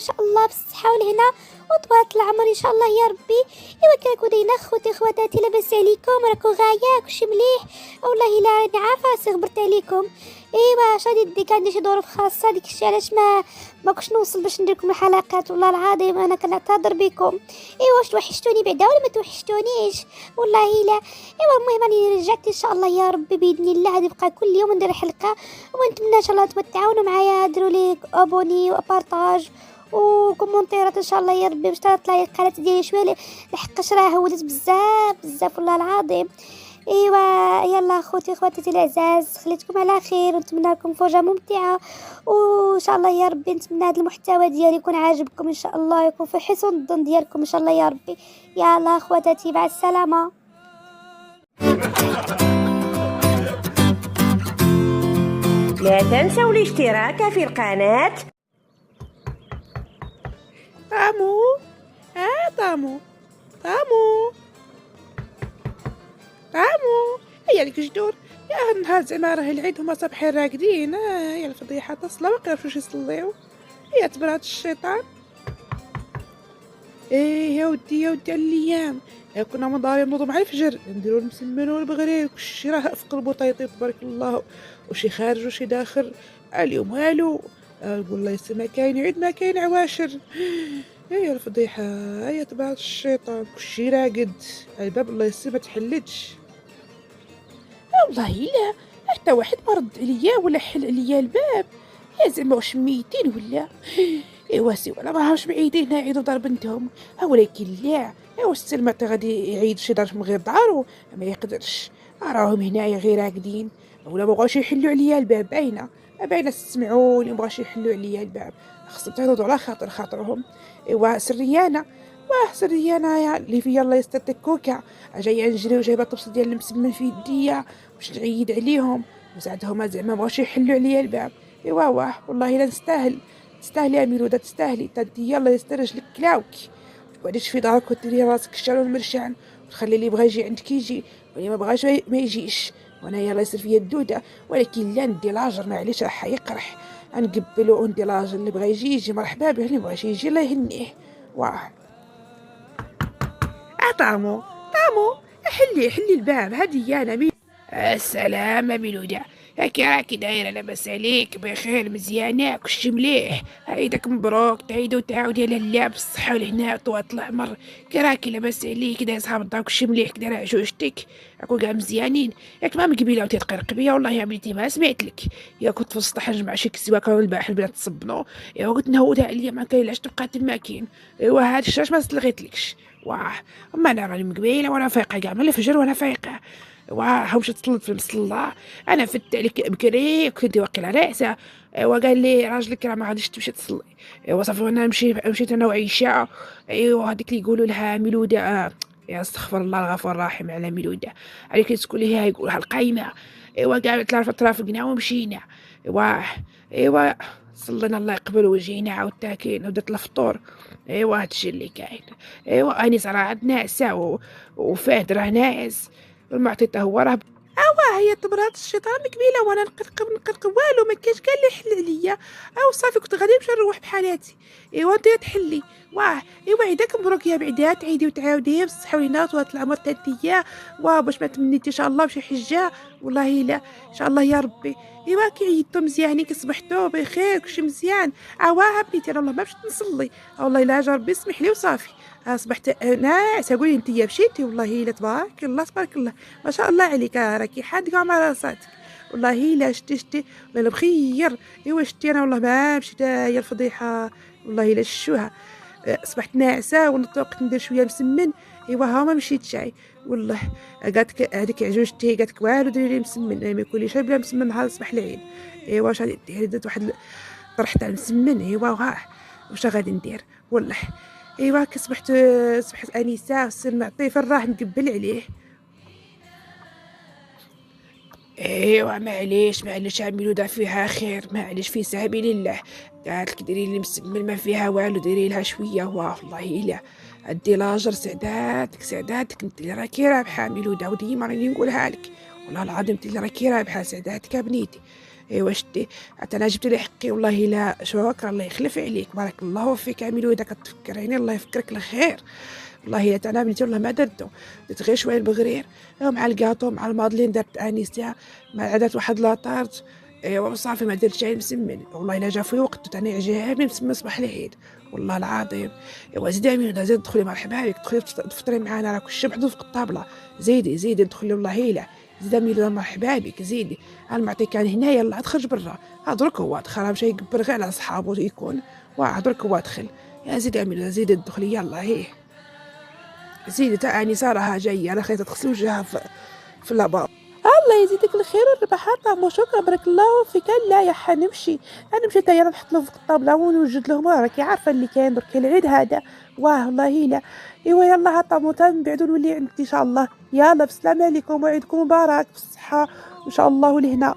شاء الله بالصحه والهنا وطوال العمر ان شاء الله يا ربي. ايوا كنكون داينا خوتي خواتاتي لاباس عليكم؟ راكو غايا كلشي مليح؟ والله الا راني عارفه راسي غبرت عليكم. ايوا اش غادي ديك عندي شي ظروف خاصه ديك الشيء علاش ما كنتش نوصل باش ندير لكم الحلقات. والله العظيم انا كنعتذر بكم. ايوا واش توحشتوني بعدا ولا ما توحشتونيش؟ والله لا. ايوا المهم راني رجعت ان شاء الله يا ربي باذن الله. غادي نبقى كل يوم ندير حلقه ونتمنى ان شاء الله تعاونوا معايا، ديروا لي ابوني وبارطاج وكومونتيرات ان شاء الله يا ربي باش تطلع لي القناه ديالي شويه، لحقاش راه ولات بزاف بزاف والله العظيم. ايوا يلا اخوتي خواتاتي العزاز، خليتكم على خير ونتمنى لكم فرجه ممتعه، وان شاء الله يا ربي نتمنى هذا المحتوى ديالي يكون عاجبكم ان شاء الله، يكون في حسن الظن ديالكم ان شاء الله يا ربي. يلا اخواتاتي مع السلامه. لا تنسوا الاشتراك في القناة. طامو، طامو، طامو، طامو، هيا لك جدور. يا هاد النهار زعما راه العيد هما صابحين راقدين. يا الفضيحة تصلا مقدروش يصليو. يا تبرات الشيطان. ايه يا ودي يا ودي على الايام. كنا مضارين نوضو مع الفجر نديرو المسمن والبغرير كلشي راه في قلبو طيطيب تبارك الله، وشي خارج وشي داخل. اليوم والو. والله يسر ما كاين عيد ما كاين عواشر. يا الفضيحة. يا تبعت الشيطان كلشي راقد. الباب الله يسر ما تحلتش. والله لا حتى واحد ما رد عليا ولا حل عليا الباب. يا زعما واش ميتين ولا؟ ايوا سي ولا ما عرفش بعيدين هنا يعيدوا دار بنتهم. ولكن لا ايوا سلمى غادي يعيد شي دار من غير دارو ما يقدرش. راهم هنايا غير راقدين ولا ما بغاوش يحلوا عليا الباب. باينه تسمعوني ما بغاوش يحلوا عليا الباب. خصهم تعرضوا على خاطرهم. ايوا سريانه سريانه يا اللي فيا الله يستر تكوكا جايه نجري وجايبه الطبس ديال المسمن في يديا باش نعيد عليهم وزعدهم زعما بغاوش يحلوا عليا الباب. ايوا والله لا نستاهل. تستاهلي يا ميلوده تستاهلي. تدي الله يستر رجلك كلاوك تقعديش في دارك وتديري راسك الشال المرشان وتخلي اللي بغى يجي عندك يجي واللي ما بغاش ما يجيش. وانا يلا يصير فيا الدوده ولكن لا ندي لاجر معليش راح يقرح. نقبلو وندي لاجر اللي بغى يجي مرحبا به، اللي بغاش يجي الله يهنيه. واه طامو حلي الباب. هادي انا السلام ميلوده. راكي دايره لاباس عليك بخير مزيانه كلشي مليح؟ عيدك مبروك تعيدوا تعاودي على الله بالصحه والهنا طوال العمر. راكي لاباس عليك داير صحاب الدار كلشي مليح كدا راه عجوجتك راكو كاع مزيانين؟ ياك ما قبيله وتتقرق بيا والله يا بنتي ما سمعت لك. يا كنت في السطح نجمع شي كسواكه البارح البنات تصبنوا. ايوا قلت نهودها عليا ما كاين علاش تبقى تما كاين. ايوا هاد الشاش ما صلغيتلكش. واه اما انا راني مقبيله وانا فايقه كاع من الفجر وانا فايقه. واه مشيت تصلت في المصلى. انا فت عليك بكري كنت واقيلا ناعسه. ايوا قال لي راجلك راه ما غاديش تمشي تصلي. ايوا صافي وانا مشيت انا وعيشه. ايوا هذيك اللي يقولوا لها ميلوده يا استغفر الله الغفور الرحيم على ميلوده عليك تقول لها يقولها القايمه. ايوا كاع ترافقنا ومشينا. ايوا صلينا الله يقبل وجينا عاود تاكين ودرت الفطور. ايوا هادشي اللي كاين. ايوا اني صراحه ناعسه وفهد راه ناعس والمعطيته هو راه. هي تبرات الشيطان قبيله وانا نقرق والو ما كاينش كاع اللي يحل عليا. صافي كنت غادي نمشي نروح بحالاتي. ايوا انت تحلي. ايوا عيدك مبروك يا بعدا تعيدي وتعاودي بالصحه والهنا طوال العمر تانتيا باش ما تمنيتي ان شاء الله بشي حجه. والله لا ان شاء الله يا ربي. ايوا كي عيدتو مزيانين كصبحتو بخير كلشي مزيان. بنيتي انا والله ما مشيت نصلي. والله لا جا ربي يسمح لي وصافي. صبحت ناعسه. قولي انت مشيتي والله لا تبارك الله تبارك الله ما شاء الله عليك راكي حادقه مع راساتك. والله لا شتي والله بخير. ايوا شتي انا والله ما مشيت يا الفضيحه. والله لا شوها. صبحت ناعسه ونطوقت ندير شويه مسمن. ايوا ها ما مشيت شاي والله. قالت هذيك عجوجتي قالت والو ديري لي مسمن ما يكونليش بلا مسمن نهار صباح العيد. ايوا واش غادي دير؟ درت واحد طرح تاع المسمن. ايوا واش غادي ندير والله. ايوا صبحت انسه السر معطيه فراه نقبل عليه. ايوا معليش عملوا فيها خير معليش في سبيل الله. قالت لك ديري لي مسمن ما فيها والو ديري لها شويه. والله لا ادي لاجر سعداتك انت اللي راكي رابحه ميلوده وديما راني نقولها لك والله العظيم انت اللي راكي رابحه سعداتك يا بنيتي. ايوا شتي حتى انا جبت لي حقي والله. لا شكرا، الله يخلف عليك، بارك الله فيك ميلودة، كتفكريني الله يفكرك الخير. والله الا انا بنتي والله ما درتو، درت غير شويه البغرير مع الكاطو مع المادلين، درت انيستا مع درت واحد لاطارت. ايوا صافي ما درت شي مسمن. والله الا جا في وقت انا عجبني مسمن صباح العيد والله العظيم. ايوا زيدي امين، زيد دخلي مرحبا بك، دخلي تفطري معانا، راك الشي محطوط فوق الطابله. زيدي دخلي والله الا زيد امين، مرحبا بك زيدي. انا معطيك انا هنا، يلا تخرج برا، درك هو دخل مشى يقبر غير على صحابو يكون، درك هو دخل. يا زيدي امين زيدي دخلي يلا. هيه زيدي تا اني سارها جايه، انا خايفه تغسل وجهها في اللابا. الله يزيدك الخير والربح طعمو، شكرا بارك الله فيك. لا يا حنمشي، انا مشيت يلا نحط له فوق الطابله ونوجد لهم، راكي عارفه اللي كاين درك العيد هذا. واه والله لا. ايوا يلا هطامو تا من بعد نولي عندك ان شاء الله. يلا بسلامه عليكم وعيدكم مبارك بالصحه ان شاء الله. ولهنا